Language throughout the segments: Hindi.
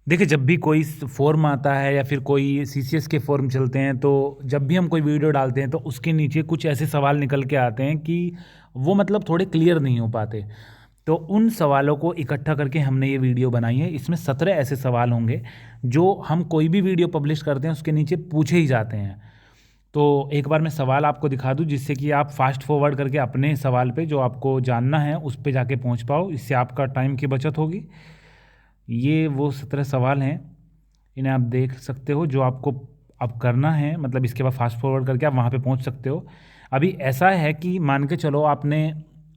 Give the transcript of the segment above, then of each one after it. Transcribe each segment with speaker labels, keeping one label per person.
Speaker 1: देखिए, जब भी कोई फॉर्म आता है या फिर कोई सीसीएस के फॉर्म चलते हैं, तो जब भी हम कोई वीडियो डालते हैं तो उसके नीचे कुछ ऐसे सवाल निकल के आते हैं कि वो मतलब थोड़े क्लियर नहीं हो पाते। तो उन सवालों को इकट्ठा करके हमने ये वीडियो बनाई है। इसमें 17 ऐसे सवाल होंगे जो हम कोई भी वीडियो पब्लिश करते हैं उसके नीचे पूछे ही जाते हैं। तो एक बार मैं सवाल आपको दिखा दूं जिससे कि आप फास्ट फॉरवर्ड करके अपने सवाल पे जो आपको जानना है उस पे जाके पहुंच पाओ। इससे आपका टाइम की बचत होगी। ये वो 17 सवाल हैं, इन्हें आप देख सकते हो जो आपको अब करना है। मतलब इसके बाद फास्ट फॉरवर्ड करके आप वहाँ पे पहुँच सकते हो। अभी ऐसा है कि मान के चलो आपने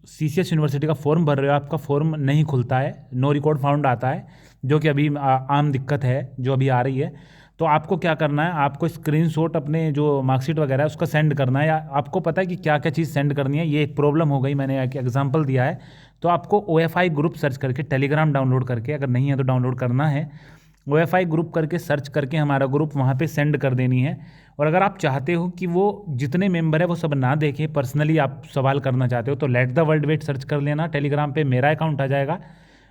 Speaker 1: सीसीएस यूनिवर्सिटी का फॉर्म भर रहे हो, आपका फॉर्म नहीं खुलता है, नो रिकॉर्ड फाउंड आता है, जो कि अभी आम दिक्कत है जो अभी आ रही है। तो आपको क्या करना है, आपको स्क्रीनशॉट अपने जो मार्कशीट वगैरह है उसका सेंड करना है। या आपको पता है कि क्या क्या चीज़ सेंड करनी है, ये एक प्रॉब्लम हो गई, मैंने एक एग्जांपल दिया है। तो आपको OFI ग्रुप सर्च करके, टेलीग्राम डाउनलोड करके, अगर नहीं है तो डाउनलोड करना है, OFI ग्रुप करके सर्च करके हमारा ग्रुप वहाँ पे सेंड कर देनी है। और अगर आप चाहते हो कि वो जितने मेंबर है वो सब ना देखें, पर्सनली आप सवाल करना चाहते हो, तो let the world wait search कर लेना, टेलीग्राम पे मेरा अकाउंट आ जाएगा।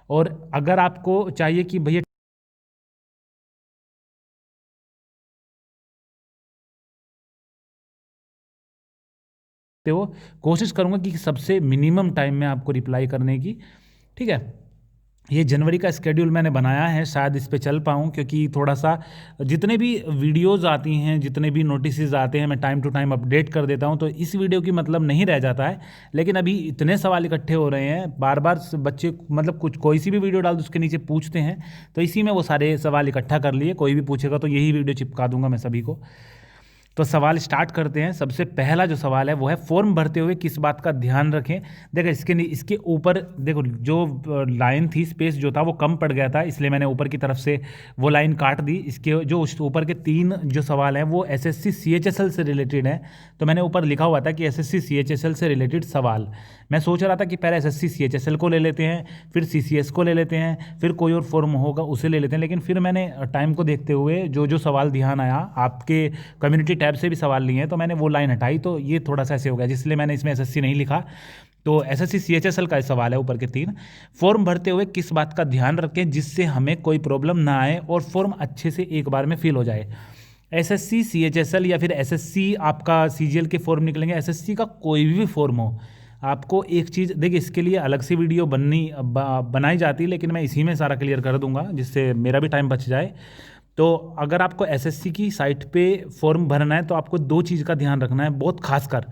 Speaker 1: और अगर आपको चाहिए कि भैया हो, कोशिश करूँगा कि सबसे मिनिमम टाइम में आपको रिप्लाई करने की। ठीक है, ये जनवरी का स्केड्यूल मैंने बनाया है, शायद इस पे चल पाऊँ, क्योंकि थोड़ा सा जितने भी वीडियोस आती हैं, जितने भी नोटिसेस आते हैं, मैं टाइम टू टाइम अपडेट कर देता हूँ। तो इस वीडियो की मतलब नहीं रह जाता है। लेकिन अभी इतने सवाल इकट्ठे हो रहे हैं, बार बार बच्चे मतलब कुछ कोई सी भी वीडियो डाल दो उसके नीचे पूछते हैं, तो इसी में वो सारे सवाल इकट्ठा कर लिए। कोई भी पूछेगा तो यही वीडियो चिपका दूंगा मैं सभी को। तो सवाल स्टार्ट करते हैं। सबसे पहला जो सवाल है वो है, फॉर्म भरते हुए किस बात का ध्यान रखें। देखो इसके ऊपर देखो, जो लाइन थी, स्पेस जो था वो कम पड़ गया था, इसलिए मैंने ऊपर की तरफ से वो लाइन काट दी। इसके जो ऊपर के 3 जो सवाल हैं वो SSC CHSL से रिलेटेड है। तो मैंने ऊपर लिखा हुआ था कि SSC CHSL से रिलेटेड सवाल। मैं सोच रहा था कि पहले SSC CHSL को ले लेते हैं, फिर CCS को ले लेते हैं, फिर कोई और फॉर्म होगा उसे ले लेते हैं। लेकिन फिर मैंने टाइम को देखते हुए जो जो सवाल ध्यान आया, आपके कम्युनिटी टैब से भी सवाल लिए हैं, तो मैंने वो लाइन हटाई। तो ये थोड़ा सा ऐसे हो गया, जिसलिए मैंने इसमें SSC नहीं लिखा। तो SSC CHSL का सवाल है ऊपर के 3। फॉर्म भरते हुए किस बात का ध्यान रखें जिससे हमें कोई प्रॉब्लम ना आए और फॉर्म अच्छे से एक बार में फिल हो जाए। SSC CHSL या फिर SSC आपका CGL के फॉर्म निकलेंगे, SSC का कोई भी फॉर्म हो, आपको एक चीज़ देखिए, इसके लिए अलग से वीडियो बनाई जाती है, लेकिन मैं इसी में सारा क्लियर कर दूंगा जिससे मेरा भी टाइम बच जाए। तो अगर आपको SSC की साइट पे फॉर्म भरना है तो आपको 2 चीज़ का ध्यान रखना है बहुत खासकर।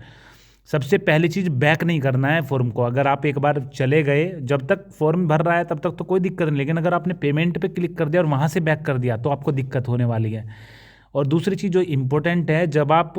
Speaker 1: सबसे पहली चीज़, बैक नहीं करना है फॉर्म को। अगर आप एक बार चले गए, जब तक फॉर्म भर रहा है तब तक तो कोई दिक्कत नहीं, लेकिन अगर आपने पेमेंट पे क्लिक कर दिया और वहाँ से बैक कर दिया तो आपको दिक्कत होने वाली है। और दूसरी चीज़ जो इम्पोर्टेंट है, जब आप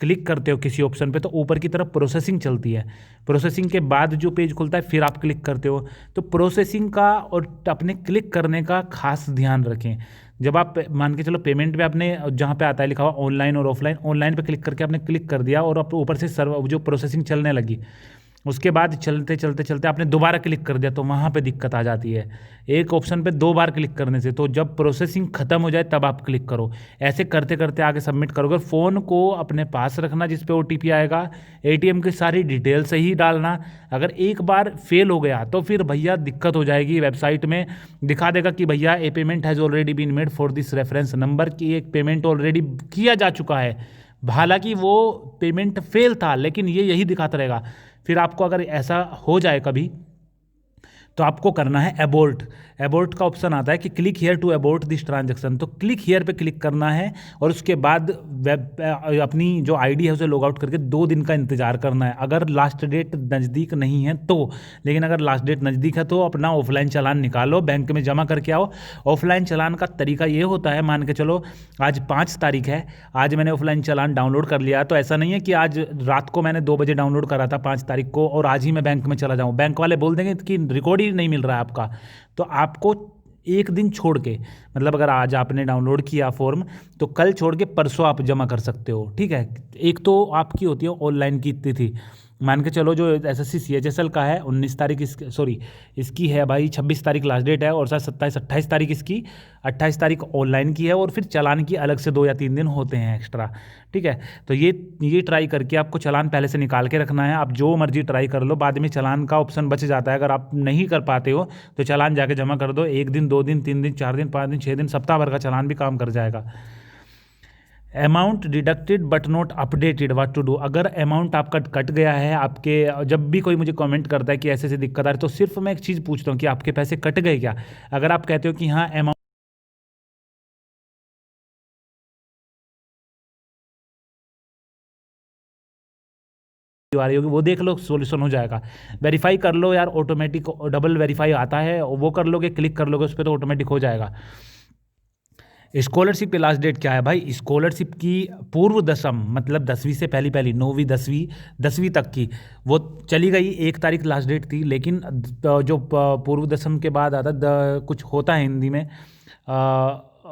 Speaker 1: क्लिक करते हो किसी ऑप्शन पे तो ऊपर की तरफ प्रोसेसिंग चलती है, प्रोसेसिंग के बाद जो पेज खुलता है फिर आप क्लिक करते हो। तो प्रोसेसिंग का और अपने क्लिक करने का खास ध्यान रखें। जब आप मान के चलो पेमेंट पे आपने, जहाँ पे आता है लिखा हुआ ऑनलाइन और ऑफलाइन, ऑनलाइन पे क्लिक करके आपने क्लिक कर दिया और आप ऊपर से सर्व जो प्रोसेसिंग चलने लगी, उसके बाद चलते चलते चलते आपने दोबारा क्लिक कर दिया तो वहाँ पे दिक्कत आ जाती है। एक ऑप्शन पे 2 बार क्लिक करने से, तो जब प्रोसेसिंग खत्म हो जाए तब आप क्लिक करो। ऐसे करते करते आगे सबमिट करोगे। फ़ोन को अपने पास रखना जिस पे OTP आएगा, ATM की सारी डिटेल सही डालना। अगर एक बार फेल हो गया तो फिर भैया दिक्कत हो जाएगी, वेबसाइट में दिखा देगा कि भैया a payment has already been made for this reference number, की एक पेमेंट ऑलरेडी किया जा चुका है। हालांकि वो पेमेंट फेल था, लेकिन ये यही दिखाता रहेगा। फिर आपको अगर ऐसा हो जाए कभी, तो आपको करना है अबोर्ट। अबोर्ट का ऑप्शन आता है कि click here to abort this transaction, तो क्लिक हियर पे क्लिक करना है और उसके बाद वेब अपनी जो आईडी है उसे लॉग आउट करके 2 दिन का इंतजार करना है, अगर लास्ट डेट नज़दीक नहीं है तो। लेकिन अगर लास्ट डेट नज़दीक है तो अपना ऑफलाइन चालान निकालो, बैंक में जमा करके आओ। ऑफलाइन चालान का तरीका ये होता है, मान के चलो आज 5 तारीख है, आज मैंने ऑफलाइन चालान डाउनलोड कर लिया, तो ऐसा नहीं है कि आज रात को मैंने 2 बजे डाउनलोड करा था 5 तारीख को और आज ही मैं बैंक में चला जाऊँ। बैंक वाले बोल देंगे कि रिकॉर्ड ही नहीं मिल रहा है आपका। तो आपको एक दिन छोड़ के, मतलब अगर आज आपने डाउनलोड किया फॉर्म तो कल छोड़ के परसों आप जमा कर सकते हो। ठीक है, एक तो आपकी होती है ऑनलाइन की तिथि, मान के चलो जो एसएससी सीएचएसएल का है 19 तारीख इसकी है भाई, 26 तारीख लास्ट डेट है, और शायद 28 तारीख इसकी, 28 तारीख ऑनलाइन की है, और फिर चालान की अलग से 2 या 3 दिन होते हैं एक्स्ट्रा। ठीक है, तो ये ट्राई करके आपको चालान पहले से निकाल के रखना है। आप जो मर्जी ट्राई कर लो, बाद में चालान का ऑप्शन बच जाता है। अगर आप नहीं कर पाते हो तो चालान जाके जमा कर दो, 1 दिन 2 दिन 3 दिन 4 दिन 5 दिन 6 दिन सप्ताह भर का चालान भी काम कर जाएगा। Amount deducted but not updated, what to do. अगर अमाउंट आपका कट गया है आपके, जब भी कोई मुझे कमेंट करता है कि ऐसे ऐसे दिक्कत आ रही है, तो सिर्फ मैं एक चीज़ पूछता हूँ कि आपके पैसे कट गए क्या। अगर आप कहते हो कि हाँ अमाउंट आ रही होगी, वो देख लो, सॉल्यूशन हो जाएगा। वेरीफाई कर लो यार, ऑटोमेटिक डबल वेरीफाई आता है, वो कर लोगे, क्लिक कर लोगे उस पर तो ऑटोमेटिक हो जाएगा। स्कॉलरशिप की लास्ट डेट क्या है भाई? स्कॉलरशिप की पूर्व दसम, मतलब 10वीं से पहली पहली 9वीं 10वीं तक की, वो चली गई। 1 तारीख लास्ट डेट थी, लेकिन जो पूर्व दसम के बाद आता कुछ होता है हिंदी में,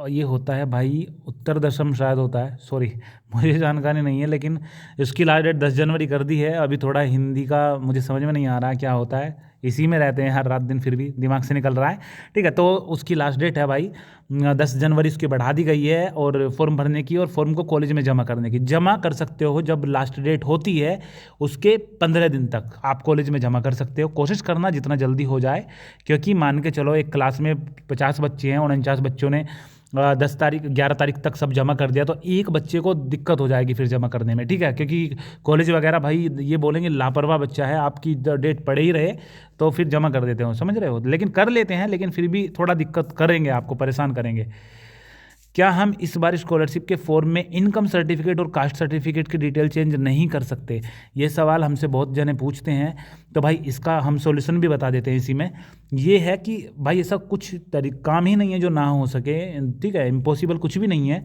Speaker 1: ये होता है भाई उत्तर दशम शायद होता है, सॉरी मुझे जानकारी नहीं है, लेकिन इसकी लास्ट डेट 10 जनवरी कर दी है। अभी थोड़ा हिंदी का मुझे समझ में नहीं आ रहा है क्या होता है, इसी में रहते हैं हर रात दिन, फिर भी दिमाग से निकल रहा है। ठीक है, तो उसकी लास्ट डेट है भाई 10 जनवरी, उसकी बढ़ा दी गई है, और फॉर्म भरने की और फॉर्म को कॉलेज में जमा करने की। जमा कर सकते हो जब लास्ट डेट होती है उसके 15 दिन तक आप कॉलेज में जमा कर सकते हो। कोशिश करना जितना जल्दी हो जाए, क्योंकि मान के चलो एक क्लास में 50 बच्चे हैं, 49 बच्चों ने 11 तारीख तक सब जमा कर दिया, तो एक बच्चे को दिक्कत हो जाएगी फिर जमा करने में। ठीक है, क्योंकि कॉलेज वगैरह भाई ये बोलेंगे लापरवाह बच्चा है, आपकी डेट पड़े ही रहे तो फिर जमा कर देते हो, समझ रहे हो। लेकिन कर लेते हैं, लेकिन फिर भी थोड़ा दिक्कत करेंगे, आपको परेशान करेंगे। क्या हम इस बार स्कॉलरशिप के फॉर्म में इनकम सर्टिफिकेट और कास्ट सर्टिफिकेट की डिटेल चेंज नहीं कर सकते? ये सवाल हमसे बहुत जने पूछते हैं, तो भाई इसका हम सॉल्यूशन भी बता देते हैं इसी में। ये है कि भाई ऐसा कुछ काम ही नहीं है जो ना हो सके, ठीक है, इम्पॉसिबल कुछ भी नहीं है।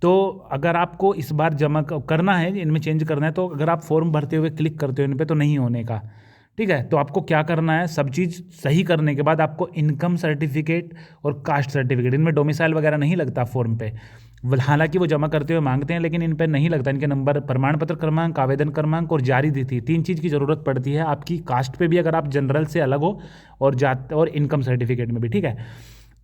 Speaker 1: तो अगर आपको इस बार जमा करना है, इनमें चेंज करना है, तो अगर आप फॉर्म भरते हुए क्लिक करते हो इन पे तो नहीं होने का। ठीक है, तो आपको क्या करना है, सब चीज़ सही करने के बाद आपको इनकम सर्टिफिकेट और कास्ट सर्टिफिकेट, इनमें डोमिसाइल वगैरह नहीं लगता फॉर्म पे, हालांकि वो जमा करते हुए मांगते हैं, लेकिन इन पे नहीं लगता। इनके नंबर, प्रमाण पत्र क्रमांक, आवेदन क्रमांक और जारी तिथि, 3 चीज़ की ज़रूरत पड़ती है आपकी कास्ट पे भी, अगर आप जनरल से अलग हो, और जात और इनकम सर्टिफिकेट में भी। ठीक है,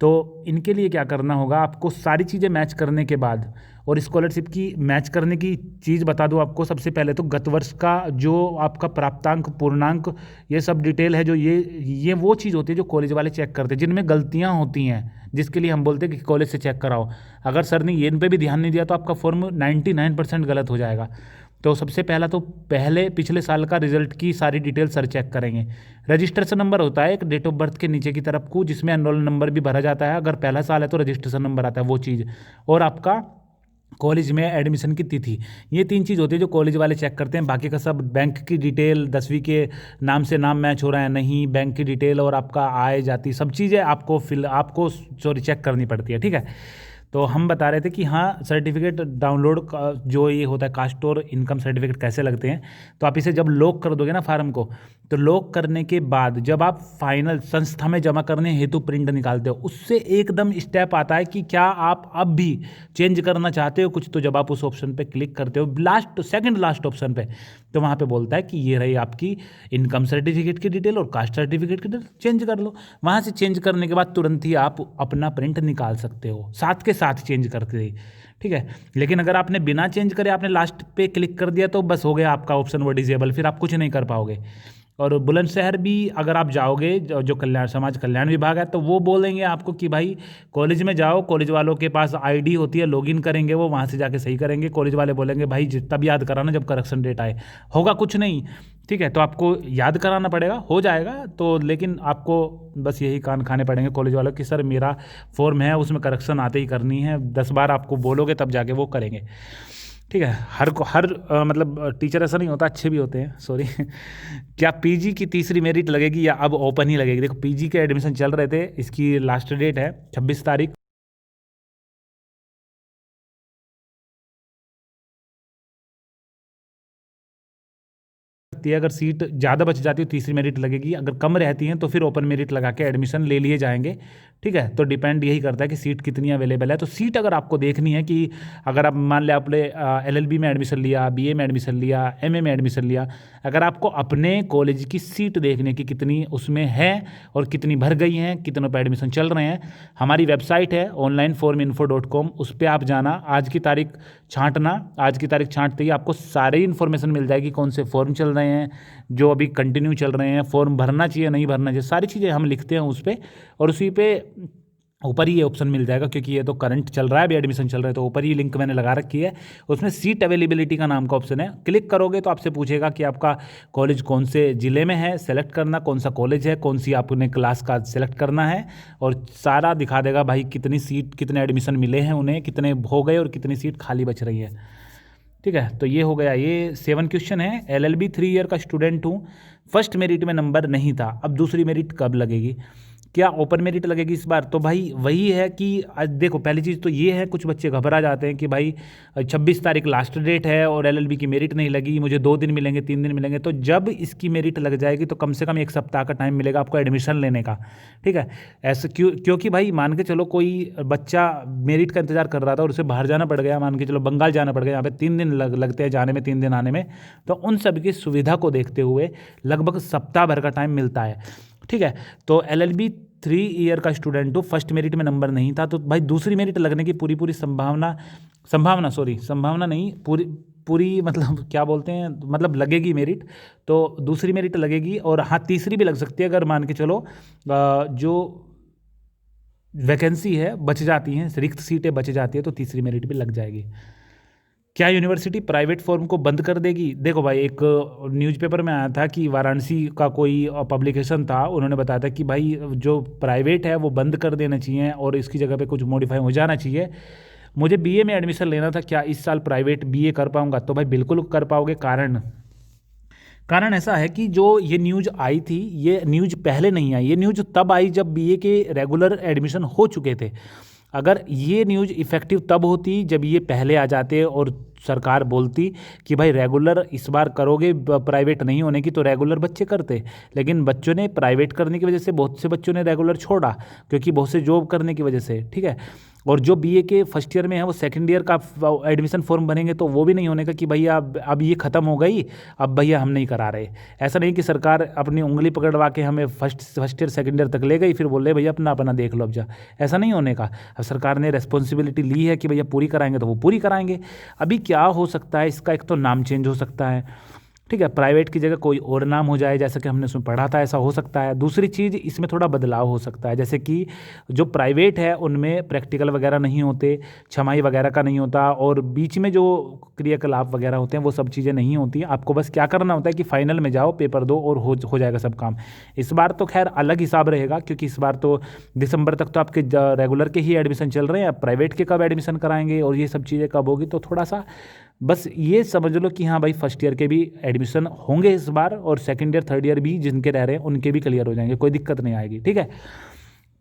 Speaker 1: तो इनके लिए क्या करना होगा, आपको सारी चीज़ें मैच करने के बाद, और स्कॉलरशिप की मैच करने की चीज़ बता दूं आपको, सबसे पहले तो गत वर्ष का जो आपका प्राप्तांक, पूर्णांक, ये सब डिटेल है, जो ये वो चीज़ होती है जो कॉलेज वाले चेक करते हैं, जिनमें गलतियां होती हैं, जिसके लिए हम बोलते हैं कि कॉलेज से चेक कराओ। अगर सर ने इन पे भी ध्यान नहीं दिया तो आपका फॉर्म 99% गलत हो जाएगा। तो सबसे पहला तो पिछले साल का रिजल्ट की सारी डिटेल सर चेक करेंगे। रजिस्ट्रेशन नंबर होता है एक डेट ऑफ बर्थ के नीचे की तरफ को, जिसमें एनरोल नंबर भी भरा जाता है। अगर पहला साल है तो रजिस्ट्रेशन नंबर आता है, वो चीज़, और आपका कॉलेज में एडमिशन की तिथि, ये 3 चीज़ होती है जो कॉलेज वाले चेक करते हैं। बाकी का सब, बैंक की डिटेल, 10वीं के नाम से नाम मैच हो रहा है नहीं, बैंक की डिटेल और आपका आय जाति, सब चीज़ें आपको सॉरी चेक करनी पड़ती है। ठीक है, तो हम बता रहे थे कि हाँ सर्टिफिकेट डाउनलोड जो ये होता है, कास्ट और इनकम सर्टिफिकेट कैसे लगते हैं, तो आप इसे जब लॉक कर दोगे ना फार्म को, तो लॉक करने के बाद जब आप फाइनल संस्था में जमा करने हेतु प्रिंट निकालते हो, उससे एकदम स्टेप आता है कि क्या आप अब भी चेंज करना चाहते हो कुछ। तो जब आप उस ऑप्शन पे क्लिक करते हो, सेकंड लास्ट ऑप्शन पे, तो वहाँ पे बोलता है कि ये रही आपकी इनकम सर्टिफिकेट की डिटेल और कास्ट सर्टिफिकेट की डिटेल, चेंज कर लो। वहाँ से चेंज करने के बाद तुरंत ही आप अपना प्रिंट निकाल सकते हो, साथ के साथ चेंज करके। ठीक है, लेकिन अगर आपने बिना चेंज करे आपने लास्ट पे क्लिक कर दिया तो बस हो गया आपका ऑप्शन वो डिजेबल, फिर आप कुछ नहीं कर पाओगे। और बुलंदशहर भी अगर आप जाओगे, जो कल्याण समाज कल्याण विभाग है, तो वो बोलेंगे आपको कि भाई कॉलेज में जाओ, कॉलेज वालों के पास आईडी होती है, लॉगिन करेंगे वो, वहाँ से जाके सही करेंगे। कॉलेज वाले बोलेंगे भाई तब याद कराना जब करेक्शन डेट आए, होगा कुछ नहीं। ठीक है, तो आपको याद कराना पड़ेगा, हो जाएगा तो, लेकिन आपको बस यही कान खाने पड़ेंगे कॉलेज वालों कि सर मेरा फॉर्म है उसमें करेक्शन आते ही करनी है, 10 बार आपको बोलोगे तब जाके वो करेंगे। ठीक है, मतलब टीचर ऐसा नहीं होता, अच्छे भी होते हैं, सॉरी। क्या पीजी की तीसरी मेरिट लगेगी या अब ओपन ही लगेगी? देखो पीजी के एडमिशन चल रहे थे, इसकी लास्ट डेट है 26 तारीख। अगर सीट ज़्यादा बच जाती है तीसरी मेरिट लगेगी, अगर कम रहती हैं तो फिर ओपन मेरिट लगा के एडमिशन ले लिए जाएंगे। ठीक है। तो डिपेंड यही करता है कि सीट कितनी अवेलेबल है। तो सीट अगर आपको देखनी है कि अगर आप मान लें आपने LLB में एडमिशन लिया, BA में एडमिशन लिया, MA में एडमिशन लिया, अगर आपको अपने कॉलेज की सीट देखने की कितनी उसमें है और कितनी भर गई हैं, कितनों पे एडमिशन चल रहे हैं, हमारी वेबसाइट है onlineforminfo.com, उस पर आप जाना, आज की तारीख छांटना, आज की तारीख छांटते ही आपको सारी इन्फॉर्मेशन मिल जाएगी, कौन से फॉर्म चल रहे हैं, जो अभी कंटिन्यू चल रहे हैं, फॉर्म भरना चाहिए नहीं भरना चाहिए, सारी चीज़ें हम लिखते हैं उस पर। और उसी पे ऊपर ही ये ऑप्शन मिल जाएगा, क्योंकि ये तो करंट चल रहा है, अभी एडमिशन चल रहा है, तो ऊपर ही लिंक मैंने लगा रखी है, उसमें सीट अवेलेबिलिटी का नाम का ऑप्शन है। क्लिक करोगे तो आपसे पूछेगा कि आपका कॉलेज कौन से ज़िले में है, सेलेक्ट करना कौन सा कॉलेज है, कौन सी आपने क्लास का सेलेक्ट करना है, और सारा दिखा देगा भाई कितनी सीट, कितने एडमिशन मिले हैं उन्हें, कितने हो गए और कितनी सीट खाली बच रही है। ठीक है, तो ये हो गया, ये 7 क्वेश्चन है। LLB 3 ईयर का स्टूडेंट हूँ, फर्स्ट मेरिट में नंबर नहीं था, अब दूसरी मेरिट कब लगेगी, क्या ओपन मेरिट लगेगी इस बार? तो भाई वही है कि आज देखो, पहली चीज़ तो ये है, कुछ बच्चे घबरा जाते हैं कि भाई 26 तारीख लास्ट डेट है और LLB की मेरिट नहीं लगी, मुझे 2 दिन मिलेंगे, 3 दिन मिलेंगे। तो जब इसकी मेरिट लग जाएगी तो कम से कम 1 सप्ताह का टाइम मिलेगा आपको एडमिशन लेने का। ठीक है, ऐसे क्योंकि भाई मान के चलो कोई बच्चा मेरिट का इंतजार कर रहा था और उसे बाहर जाना पड़ गया, मान के चलो बंगाल जाना पड़ गया, यहाँ पे 3 दिन लगते हैं जाने में, 3 दिन आने में, तो उन सब की सुविधा को देखते हुए लगभग सप्ताह भर का टाइम मिलता है। ठीक है, तो LLB 3 ईयर का स्टूडेंट हो, फर्स्ट मेरिट में नंबर नहीं था, तो भाई दूसरी मेरिट लगने की पूरी संभावना नहीं, पूरी मतलब क्या बोलते हैं, मतलब लगेगी मेरिट, तो दूसरी मेरिट लगेगी। और हाँ, तीसरी भी लग सकती है, अगर मान के चलो जो वैकेंसी है बच जाती हैं, रिक्त सीटें बच जाती है, तो तीसरी मेरिट भी लग जाएगी। क्या यूनिवर्सिटी प्राइवेट फॉर्म को बंद कर देगी? देखो भाई, एक न्यूज़पेपर में आया था कि वाराणसी का कोई पब्लिकेशन था, उन्होंने बताया था कि भाई जो प्राइवेट है वो बंद कर देना चाहिए और इसकी जगह पे कुछ मॉडिफाई हो जाना चाहिए। मुझे BA में एडमिशन लेना था, क्या इस साल प्राइवेट BA कर पाऊंगा? तो भाई बिल्कुल कर पाओगे। कारण ऐसा है कि जो ये न्यूज़ आई थी, ये न्यूज़ पहले नहीं आई, ये न्यूज़ तब आई जब BA के रेगुलर एडमिशन हो चुके थे। अगर ये न्यूज़ इफ़ेक्टिव तब होती जब ये पहले आ जाते और सरकार बोलती कि भाई रेगुलर इस बार करोगे, प्राइवेट नहीं होने की, तो रेगुलर बच्चे करते। लेकिन बच्चों ने प्राइवेट करने की वजह से बहुत से बच्चों ने रेगुलर छोड़ा, क्योंकि बहुत से जॉब करने की वजह से। ठीक है, और जो BA के फर्स्ट ईयर में है वो सेकंड ईयर का एडमिशन फॉर्म बनेंगे, तो वो भी नहीं होने का कि भैया अब ये ख़त्म हो गई, अब भैया हम नहीं करा रहे। ऐसा नहीं कि सरकार अपनी उंगली पकड़वा के हमें फर्स्ट ईयर सेकंड ईयर तक ले गई, फिर बोल रहे भैया अपना अपना देख लो अब जा, ऐसा नहीं होने का। अब सरकार ने रेस्पॉन्सिबिलिटी ली है कि भैया पूरी कराएंगे तो वो पूरी कराएंगे। अभी क्या हो सकता है, इसका एक तो नाम चेंज हो सकता है, ठीक है, प्राइवेट की जगह कोई और नाम हो जाए, जैसा कि हमने उसमें पढ़ा था, ऐसा हो सकता है। दूसरी चीज़, इसमें थोड़ा बदलाव हो सकता है, जैसे कि जो प्राइवेट है उनमें प्रैक्टिकल वगैरह नहीं होते, छमाही वगैरह का नहीं होता, और बीच में जो क्रियाकलाप वगैरह होते हैं वो सब चीज़ें नहीं होती। आपको बस क्या करना होता है कि फाइनल में जाओ, पेपर दो और हो जाएगा सब काम। इस बार तो खैर अलग हिसाब रहेगा, क्योंकि इस बार तो दिसंबर तक तो आपके रेगुलर के ही एडमिशन चल रहे हैं, प्राइवेट के कब एडमिशन कराएंगे और ये सब चीज़ें कब होगी, तो थोड़ा सा बस ये समझ लो कि हाँ भाई फर्स्ट ईयर के भी एडमिशन होंगे इस बार, और सेकंड ईयर थर्ड ईयर भी जिनके रह रहे हैं उनके भी क्लियर हो जाएंगे, कोई दिक्कत नहीं आएगी। ठीक है,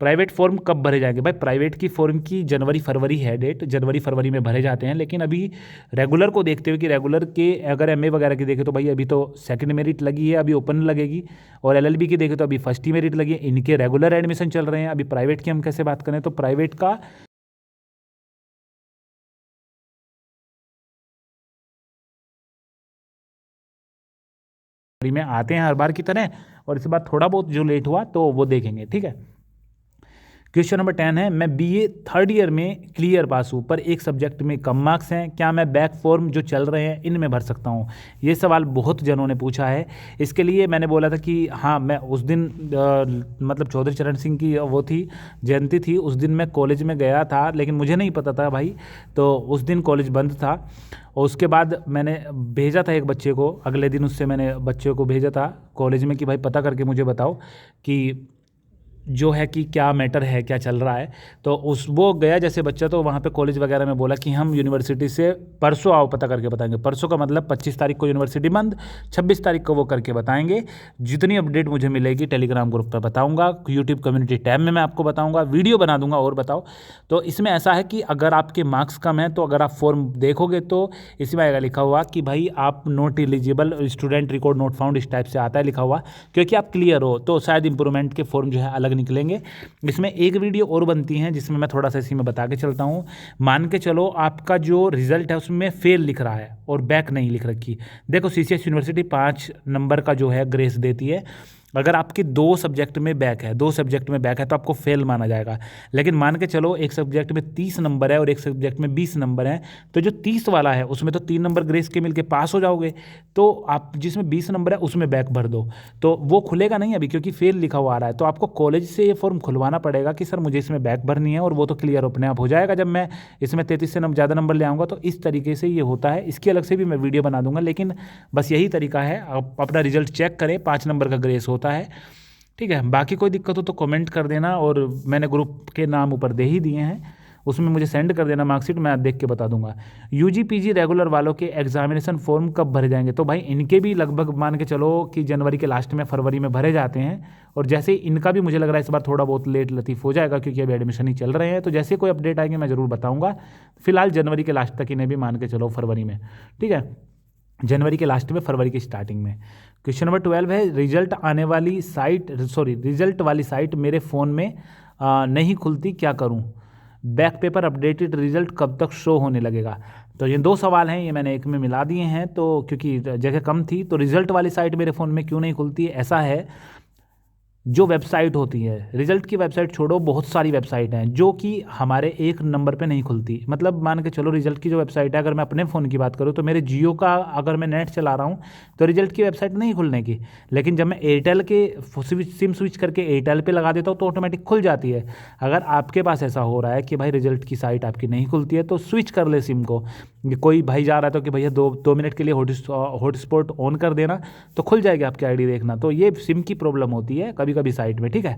Speaker 1: प्राइवेट फॉर्म कब भरे जाएंगे? भाई प्राइवेट की फॉर्म की जनवरी फरवरी है डेट, जनवरी फरवरी में भरे जाते हैं। लेकिन अभी रेगुलर को देखते हुए कि रेगुलर के अगर MA वगैरह की देखें तो भाई अभी तो सेकंड मेरिट लगी है, अभी ओपन लगेगी, और LLB की देखें तो अभी फर्स्ट ही मेरिट लगी है, इनके रेगुलर एडमिशन चल रहे हैं। अभी प्राइवेट की हम कैसे बात करें, तो प्राइवेट का में आते हैं हर बार की तरह, और इस बार थोड़ा बहुत जो लेट हुआ तो वो देखेंगे। ठीक है, क्वेश्चन नंबर 10 है, मैं BA थर्ड ईयर में क्लियर पास हूँ पर एक सब्जेक्ट में कम मार्क्स हैं, क्या मैं बैक फॉर्म जो चल रहे हैं इनमें भर सकता हूँ? ये सवाल बहुत जनों ने पूछा है। इसके लिए मैंने बोला था कि हाँ, मैं उस दिन मतलब चौधरी चरण सिंह की वो थी जयंती थी, उस दिन मैं कॉलेज में गया था, लेकिन मुझे नहीं पता था भाई, तो उस दिन कॉलेज बंद था। और उसके बाद मैंने भेजा था एक बच्चे को, अगले दिन उससे मैंने बच्चे को भेजा था कॉलेज में कि भाई पता करके मुझे बताओ कि जो है कि क्या मैटर है, क्या चल रहा है। तो वो गया जैसे बच्चा, तो वहाँ पे कॉलेज वगैरह में बोला कि हम यूनिवर्सिटी से परसों आओ, पता करके बताएंगे। परसों का मतलब 25 तारीख को यूनिवर्सिटी बंद, 26 तारीख को वो करके बताएंगे। जितनी अपडेट मुझे मिलेगी टेलीग्राम ग्रुप पर बताऊँगा, यूट्यूब कम्युनिटी टैब में मैं आपको बताऊँगा, वीडियो बना दूंगा और बताओ। तो इसमें ऐसा है कि अगर आपके मार्क्स कम है तो अगर आप फॉर्म देखोगे तो इसमें आएगा लिखा हुआ कि भाई आप not eligible, student record not found, इस टाइप से आता है लिखा हुआ। क्योंकि आप क्लियर हो तो शायद इंप्रूवमेंट के फॉर्म जो है अलग अलग निकलेंगे। इसमें एक वीडियो और बनती है जिसमें मैं थोड़ा सा इसी में बता के चलता हूँ। मान के चलो आपका जो रिजल्ट है उसमें फेल लिख रहा है और बैक नहीं लिख रखी। देखो CCS यूनिवर्सिटी 5 नंबर का जो है ग्रेस देती है। अगर आपके 2 सब्जेक्ट में बैक है, 2 सब्जेक्ट में बैक है तो आपको फेल माना जाएगा। लेकिन मान के चलो एक सब्जेक्ट में 30 नंबर है और एक सब्जेक्ट में 20 नंबर है, तो जो 30 वाला है उसमें तो 3 नंबर ग्रेस के मिलके पास हो जाओगे। तो आप जिसमें 20 नंबर है उसमें बैक भर दो, तो वो खुलेगा नहीं अभी क्योंकि फेल लिखा हुआ आ रहा है। तो आपको कॉलेज से ये फॉर्म खुलवाना पड़ेगा कि सर मुझे इसमें बैक भरनी है, और वो तो क्लियर अपने आप हो जाएगा जब मैं इसमें 33 से ज़्यादा नंबर ले आऊँगा। तो इस तरीके से ये होता है। इसकी अलग से भी मैं वीडियो बना दूंगा, लेकिन बस यही तरीका है। आप अपना रिजल्ट चेक करें, 5 नंबर का ग्रेस होता है, ठीक है। बाकी कोई दिक्कत हो तो कमेंट कर देना, और मैंने ग्रुप के नाम ऊपर दे ही दिए हैं, उसमें मुझे सेंड कर देना मार्कशीट, मैं देख के बता दूंगा। UG PG रेगुलर वालों के एग्जामिनेशन फॉर्म कब भरे जाएंगे? तो भाई इनके भी लगभग मान के चलो कि जनवरी के लास्ट में, फरवरी में भरे जाते हैं। और जैसे ही इनका भी मुझे लग रहा है इस बार थोड़ा बहुत लेट लतीफ़ हो जाएगा क्योंकि अभी एडमिशन ही चल रहे हैं। तो जैसे कोई अपडेट आएंगे मैं ज़रूर बताऊँगा। फिलहाल जनवरी के लास्ट तक इन्हें भी मान के चलो फरवरी में, ठीक है, जनवरी के लास्ट में, फरवरी की स्टार्टिंग में। क्वेश्चन नंबर 12 है, रिजल्ट वाली साइट मेरे फ़ोन में नहीं खुलती, क्या करूं? बैक पेपर अपडेटेड रिजल्ट कब तक शो होने लगेगा? तो ये 2 सवाल हैं, ये मैंने एक में मिला दिए हैं। तो क्योंकि जगह कम थी, तो रिजल्ट वाली साइट मेरे फ़ोन में क्यों नहीं खुलती है? ऐसा है, जो वेबसाइट होती है, रिजल्ट की वेबसाइट छोड़ो, बहुत सारी वेबसाइट हैं जो कि हमारे एक नंबर पे नहीं खुलती। मतलब मान के चलो रिजल्ट की जो वेबसाइट है, अगर मैं अपने फ़ोन की बात करूँ तो मेरे जियो का अगर मैं नेट चला रहा हूँ तो रिजल्ट की वेबसाइट नहीं खुलने की। लेकिन जब मैं एयरटेल के सिम स्विच करके एयरटेल पे लगा देता हूँ तो ऑटोमेटिक खुल जाती है। अगर आपके पास ऐसा हो रहा है कि भाई रिजल्ट की साइट आपकी नहीं खुलती है तो स्विच कर ले सिम को। कोई भाई जा रहा है तो कि भैया 2 मिनट के लिए हॉटस्पॉट ऑन कर देना तो खुल जाएगी आपकी आईडी, देखना। तो ये सिम की प्रॉब्लम होती है कभी कभी साइट में, ठीक है।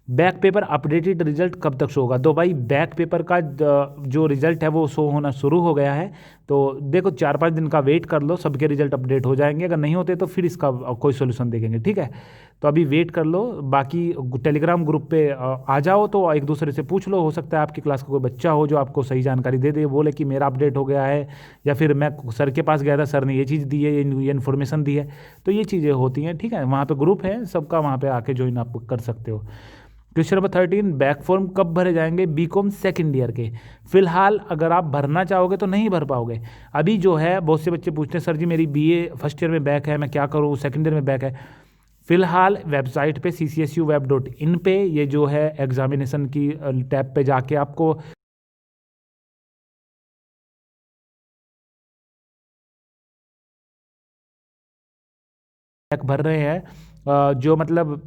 Speaker 1: बैक पेपर अपडेटेड रिजल्ट कब तक शो होगा? तो भाई बैक पेपर का जो रिजल्ट है वो शो होना शुरू हो गया है। तो देखो 4-5 दिन का वेट कर लो, सबके रिजल्ट अपडेट हो जाएंगे। अगर नहीं होते तो फिर इसका कोई सोल्यूशन देखेंगे, ठीक है। तो अभी वेट कर लो। बाकी टेलीग्राम ग्रुप पे आ जाओ तो एक दूसरे से पूछ लो, हो सकता है आपकी क्लास का कोई बच्चा हो जो आपको सही जानकारी दे दे, बोले कि मेरा अपडेट हो गया है, या फिर मैं सर के पास गया था, सर ने ये चीज़ दी है, ये इन्फॉर्मेशन दी है। तो ये चीज़ें होती हैं, ठीक है। वहाँ पे ग्रुप है सबका, वहाँ पे आके ज्वाइन आप कर सकते हो। क्वेश्चन नंबर 13, बैक फॉर्म कब भरे जाएंगे बीकॉम सेकेंड ईयर के? फिलहाल अगर आप भरना चाहोगे तो नहीं भर पाओगे। अभी जो है बहुत से बच्चे पूछते हैं सर जी मेरी BA फर्स्ट ईयर में बैक है, मैं क्या करूँ, सेकेंड ईयर में बैक है। फिलहाल वेबसाइट पे ccsweb.in पे ये जो है एग्जामिनेशन की टैब पे जाके आपको बैक भर रहे हैं जो मतलब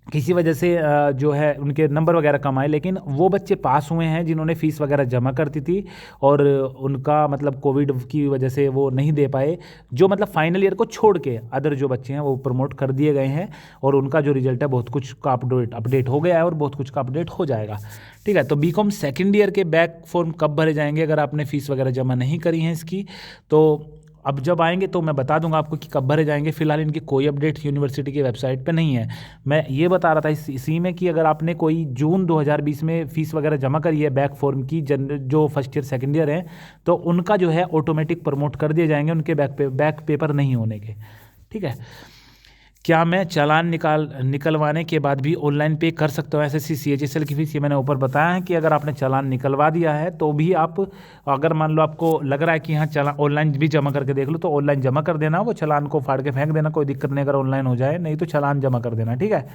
Speaker 1: किसी वजह से जो है उनके नंबर वगैरह कम आए, लेकिन वो बच्चे पास हुए हैं जिन्होंने फ़ीस वगैरह जमा करती थी और उनका मतलब कोविड की वजह से वो नहीं दे पाए। जो मतलब फाइनल ईयर को छोड़ के अदर जो बच्चे हैं वो प्रमोट कर दिए गए हैं और उनका जो रिजल्ट है बहुत कुछ का अपडेट हो गया है और बहुत कुछ का अपडेट हो जाएगा, ठीक है। तो बीकॉम सेकेंड ईयर के बैक फॉर्म कब भरे जाएंगे? अगर आपने फ़ीस वगैरह जमा नहीं करी है इसकी, तो अब जब आएंगे तो मैं बता दूंगा आपको कि कब भरे जाएंगे। फिलहाल इनकी कोई अपडेट यूनिवर्सिटी की वेबसाइट पे नहीं है। मैं ये बता रहा था इसी में कि अगर आपने कोई जून 2020 में फ़ीस वगैरह जमा करी है बैक फॉर्म की, जो फर्स्ट ईयर सेकंड ईयर है, तो उनका जो है ऑटोमेटिक प्रमोट कर दिए जाएंगे उनके बैक पेपर नहीं होने के, ठीक है। क्या मैं चालान निकलवाने के बाद भी ऑनलाइन पे कर सकता हूँ? SSC CHSL की फीस, ये मैंने ऊपर बताया है कि अगर आपने चालान निकलवा दिया है तो भी आप, अगर मान लो आपको लग रहा है कि हाँ चालान ऑनलाइन भी जमा करके देख लो, तो ऑनलाइन जमा कर देना, वो चालान को फाड़ के फेंक देना, कोई दिक्कत नहीं अगर ऑनलाइन हो जाए, नहीं तो चालान जमा कर देना, ठीक है।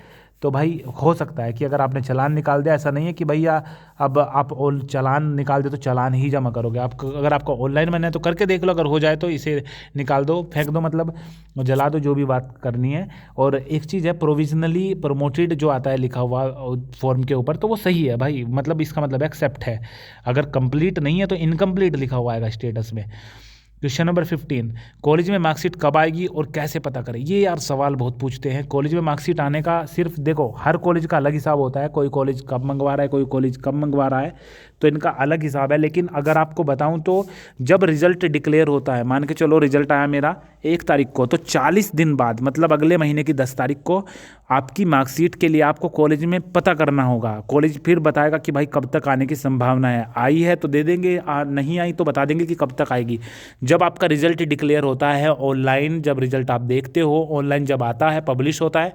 Speaker 1: तो भाई हो सकता है कि अगर आपने चालान निकाल दिया, ऐसा नहीं है कि भैया अब आप चालान निकाल दे तो चालान ही जमा करोगे। आप अगर आपको ऑनलाइन बनना है तो करके देख लो, अगर हो जाए तो इसे निकाल दो, फेंक दो, मतलब जला दो, जो भी बात करनी है। और एक चीज़ है, प्रोविजनली प्रमोटेड जो आता है लिखा हुआ फॉर्म के ऊपर, तो वो सही है भाई, मतलब इसका मतलब एक्सेप्ट है। अगर कंप्लीट नहीं है तो इनकम्प्लीट लिखा हुआ आएगा स्टेटस में। क्वेश्चन नंबर 15, कॉलेज में मार्कशीट कब आएगी और कैसे पता करें? ये यार सवाल बहुत पूछते हैं। कॉलेज में मार्कशीट आने का सिर्फ देखो, हर कॉलेज का अलग हिसाब होता है, कोई कॉलेज कब मंगवा रहा है, कोई कॉलेज कब मंगवा रहा है, तो इनका अलग हिसाब है। लेकिन अगर आपको बताऊं तो जब रिजल्ट डिक्लेयर होता है, मान के चलो रिजल्ट आया मेरा 1 तारीख को, तो 40 दिन बाद मतलब अगले महीने की 10 तारीख को आपकी मार्कशीट के लिए आपको कॉलेज में पता करना होगा। कॉलेज फिर बताएगा कि भाई कब तक आने की संभावना है, आई है तो दे देंगे, नहीं आई तो बता देंगे कि कब तक आएगी। जब आपका रिजल्ट डिक्लेयर होता है ऑनलाइन, जब रिजल्ट आप देखते हो ऑनलाइन, जब आता है पब्लिश होता है,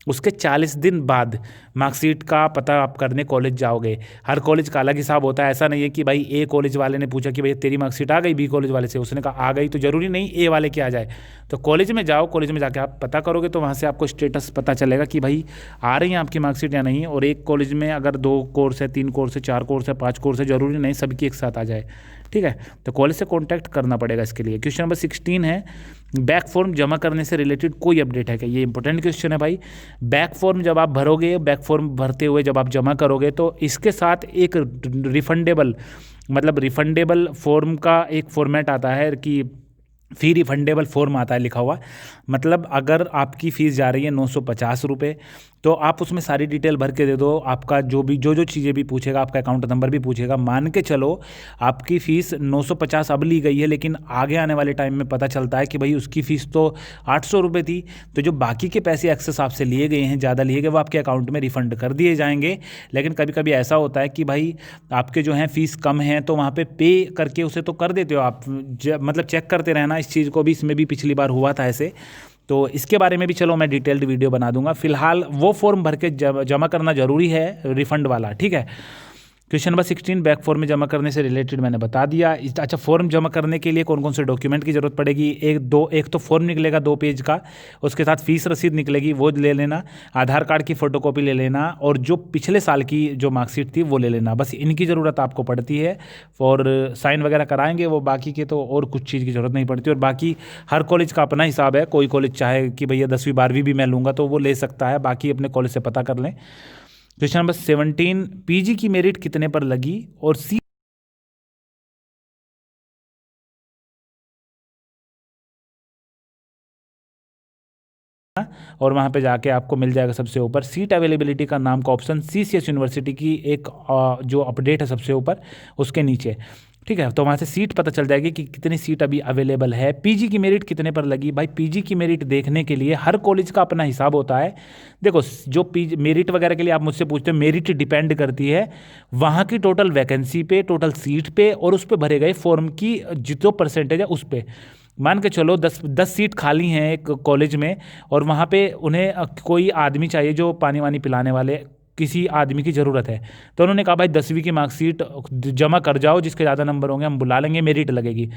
Speaker 1: उसके 40 दिन बाद मार्कशीट का पता आप करने कॉलेज जाओगे। हर कॉलेज का अलग हिसाब होता है, ऐसा नहीं है कि भाई ए कॉलेज वाले ने पूछा कि भाई तेरी मार्कशीट आ गई, बी कॉलेज वाले से उसने कहा आ गई, तो ज़रूरी नहीं ए वाले की आ जाए। तो कॉलेज में जाओ, कॉलेज में जाके आप पता करोगे तो वहाँ से आपको स्टेटस पता चलेगा कि भाई आ रही है आपकी मार्कशीट या नहीं। और एक कॉलेज में अगर 2 कोर्स है, 3 कोर्स है, 4 कोर्स है, 5 कोर्स है, ज़रूरी नहीं सबकी एक साथ आ जाए, ठीक है। तो कॉलेज से कॉन्टैक्ट करना पड़ेगा इसके लिए। क्वेश्चन नंबर 16 है, बैक फॉर्म जमा करने से रिलेटेड कोई अपडेट है क्या? ये इंपॉर्टेंट क्वेश्चन है भाई। बैक फॉर्म जब आप भरोगे, बैक फॉर्म भरते हुए जब आप जमा करोगे तो इसके साथ एक रिफंडेबल, मतलब रिफंडेबल फॉर्म का एक फॉर्मेट आता है कि फ़ी रिफंडेबल फॉर्म आता है लिखा हुआ। मतलब अगर आपकी फ़ीस जा रही है 950 रुपये, तो आप उसमें सारी डिटेल भर के दे दो, आपका जो जो चीज़ें भी पूछेगा, आपका अकाउंट नंबर भी पूछेगा। मान के चलो आपकी फ़ीस 950 अब ली गई है, लेकिन आगे आने वाले टाइम में पता चलता है कि भाई उसकी फ़ीस तो 800 रुपये थी, तो जो बाकी के पैसे एक्सेस आपसे लिए गए हैं, ज़्यादा लिए गए, वो आपके अकाउंट में रिफ़ंड कर दिए जाएंगे। लेकिन कभी कभी ऐसा होता है कि भाई आपके जो हैं फ़ीस कम हैं, तो वहाँ पे पे करके उसे तो कर देते हो आप, मतलब चेक करते रहना इस चीज़ को भी। इसमें भी पिछली बार हुआ था ऐसे, तो इसके बारे में भी चलो मैं डिटेल्ड वीडियो बना दूंगा। फिलहाल वो फॉर्म भर के जमा करना जरूरी है, रिफंड वाला, ठीक है। क्वेश्चन नंबर 16, बैक फॉर्म में जमा करने से रिलेटेड मैंने बता दिया। अच्छा, फॉर्म जमा करने के लिए कौन कौन से डॉक्यूमेंट की जरूरत पड़ेगी? एक तो फॉर्म निकलेगा 2 पेज का, उसके साथ फीस रसीद निकलेगी, वो ले लेना। आधार कार्ड की फ़ोटोकॉपी ले लेना, और जो पिछले साल की जो मार्कशीट थी वो ले लेना। बस इनकी ज़रूरत आपको पड़ती है, और साइन वगैरह कराएंगे वो, बाकी के तो और कुछ चीज़ की ज़रूरत नहीं पड़ती। और बाकी हर कॉलेज का अपना हिसाब है, कोई कॉलेज चाहे कि भैया 10वीं 12वीं भी मैं लूँगा तो वो ले सकता है, बाकी अपने कॉलेज से पता कर लें। क्वेश्चन नंबर 17, पीजी की मेरिट कितने पर लगी और सी और वहाँ पे जाके आपको मिल जाएगा सबसे ऊपर सीट अवेलेबिलिटी का नाम का ऑप्शन, सीसीएस यूनिवर्सिटी की एक जो अपडेट है सबसे ऊपर उसके नीचे, ठीक है। तो वहाँ से सीट पता चल जाएगी कि कितनी सीट अभी अवेलेबल है। पीजी की मेरिट कितने पर लगी? भाई पीजी की मेरिट देखने के लिए हर कॉलेज का अपना हिसाब होता है। देखो, जो पीजी मेरिट वगैरह के लिए आप मुझसे पूछते हो, मेरिट डिपेंड करती है वहाँ की टोटल वैकेंसी पे, टोटल सीट पे, और उस पर भरे गए फॉर्म की जो परसेंटेज है उस पर। मान के चलो 10 सीट खाली हैं एक कॉलेज में, और वहाँ पे उन्हें कोई आदमी चाहिए जो पानी वानी पिलाने वाले, किसी आदमी की ज़रूरत है। तो उन्होंने कहा भाई 10वीं की मार्कशीट जमा कर जाओ, जिसके ज़्यादा नंबर होंगे हम बुला लेंगे, मेरिट लगेगी।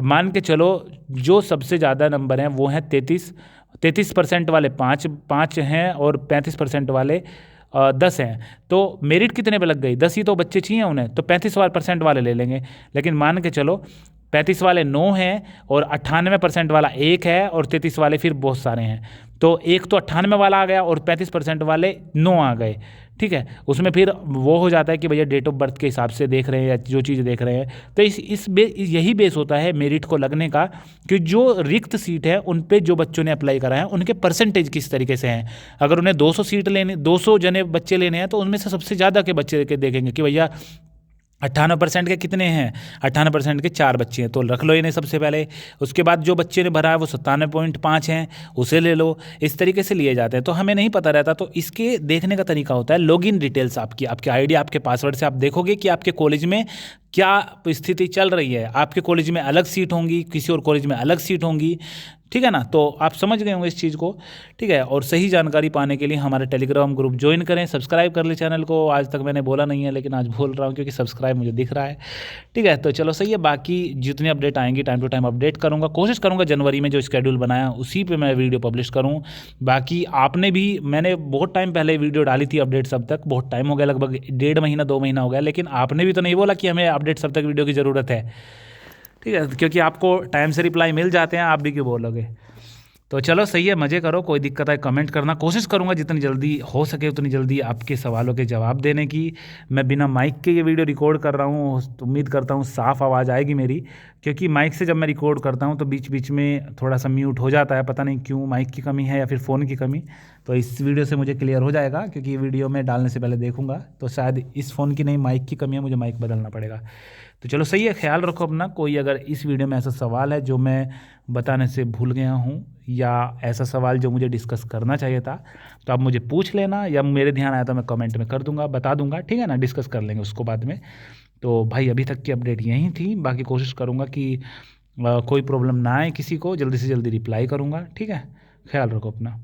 Speaker 1: मान के चलो जो सबसे ज़्यादा नंबर हैं वो हैं 33% वाले 5 हैं, और 35% वाले 10 हैं। तो मेरिट कितने पे लग गई? 10 ही तो बच्चे चाहिए उन्हें, तो 35% वाले ले लेंगे। लेकिन मान के चलो 35 वाले 9 हैं, और 98% वाला 1 है, और 33 वाले फिर बहुत सारे हैं। तो एक तो 98 वाला आ गया, और 35% वाले 9 आ गए, ठीक है। उसमें फिर वो हो जाता है कि भैया डेट ऑफ बर्थ के हिसाब से देख रहे हैं या जो चीज़ देख रहे हैं। तो यही बेस होता है मेरिट को लगने का, कि जो रिक्त सीट है उन पे जो बच्चों ने अप्लाई करा है उनके परसेंटेज किस तरीके से हैं। अगर उन्हें 200 सीट लेने, 200 जने बच्चे लेने हैं, तो उनमें से सबसे ज़्यादा के बच्चे के देखेंगे कि भैया 98% के कितने हैं, 98% के 4 बच्चे हैं, तो रख लो इन्हें सबसे पहले। उसके बाद जो बच्चे ने भरा है वो 97.5 हैं, उसे ले लो। इस तरीके से लिए जाते हैं, तो हमें नहीं पता रहता। तो इसके देखने का तरीका होता है लॉगिन डिटेल्स आपकी, आपके आईडी, आपके पासवर्ड से आप देखोगे कि आपके कॉलेज में क्या स्थिति चल रही है। आपके कॉलेज में अलग सीट होंगी, किसी और कॉलेज में अलग सीट होंगी, ठीक है ना। तो आप समझ गए होंगे इस चीज़ को, ठीक है। और सही जानकारी पाने के लिए हमारे टेलीग्राम ग्रुप ज्वाइन करें, सब्सक्राइब कर ले चैनल को। आज तक मैंने बोला नहीं है, लेकिन आज बोल रहा हूँ क्योंकि सब्सक्राइब मुझे दिख रहा है, ठीक है। तो चलो सही है, बाकी जितनी अपडेट आएंगी टाइम टू टाइम अपडेट करूँगा। कोशिश करूँगा जनवरी में जो स्केड्यूल बनाया उसी पर मैं वीडियो पब्लिश करूँ। बाकी आपने भी, मैंने बहुत टाइम पहले वीडियो डाली थी अपडेट्स, अब तक बहुत टाइम हो गया, लगभग 1.5 महीना 2 महीना हो गया, लेकिन आपने भी तो नहीं बोला कि हमें अपडेट्स अब तक वीडियो की ज़रूरत है, ठीक है। क्योंकि आपको टाइम से रिप्लाई मिल जाते हैं, आप भी क्यों बोलोगे। तो चलो सही है, मज़े करो, कोई दिक्कत है कमेंट करना। कोशिश करूँगा जितनी जल्दी हो सके उतनी जल्दी आपके सवालों के जवाब देने की। मैं बिना माइक के ये वीडियो रिकॉर्ड कर रहा हूँ, तो उम्मीद करता हूँ साफ़ आवाज़ आएगी मेरी, क्योंकि माइक से जब मैं रिकॉर्ड करता हूँ तो बीच बीच में थोड़ा सा म्यूट हो जाता है, पता नहीं क्यों, माइक की कमी है या फिर फ़ोन की कमी। तो इस वीडियो से मुझे क्लियर हो जाएगा, क्योंकि ये वीडियो में डालने से पहले देखूँगा, तो शायद इस फ़ोन की नहीं माइक की कमी है, मुझे माइक बदलना पड़ेगा। तो चलो सही है, ख्याल रखो अपना। कोई अगर इस वीडियो में ऐसा सवाल है जो मैं बताने से भूल गया हूँ, या ऐसा सवाल जो मुझे डिस्कस करना चाहिए था, तो आप मुझे पूछ लेना, या मेरे ध्यान आया तो मैं कमेंट में कर दूंगा, बता दूंगा, ठीक है ना। डिस्कस कर लेंगे उसको बाद में। तो भाई अभी तक की अपडेट यही थी, बाकी कोशिश करूँगा कि कोई प्रॉब्लम ना आए किसी को, जल्दी से जल्दी रिप्लाई करूँगा, ठीक है। ख्याल रखो अपना।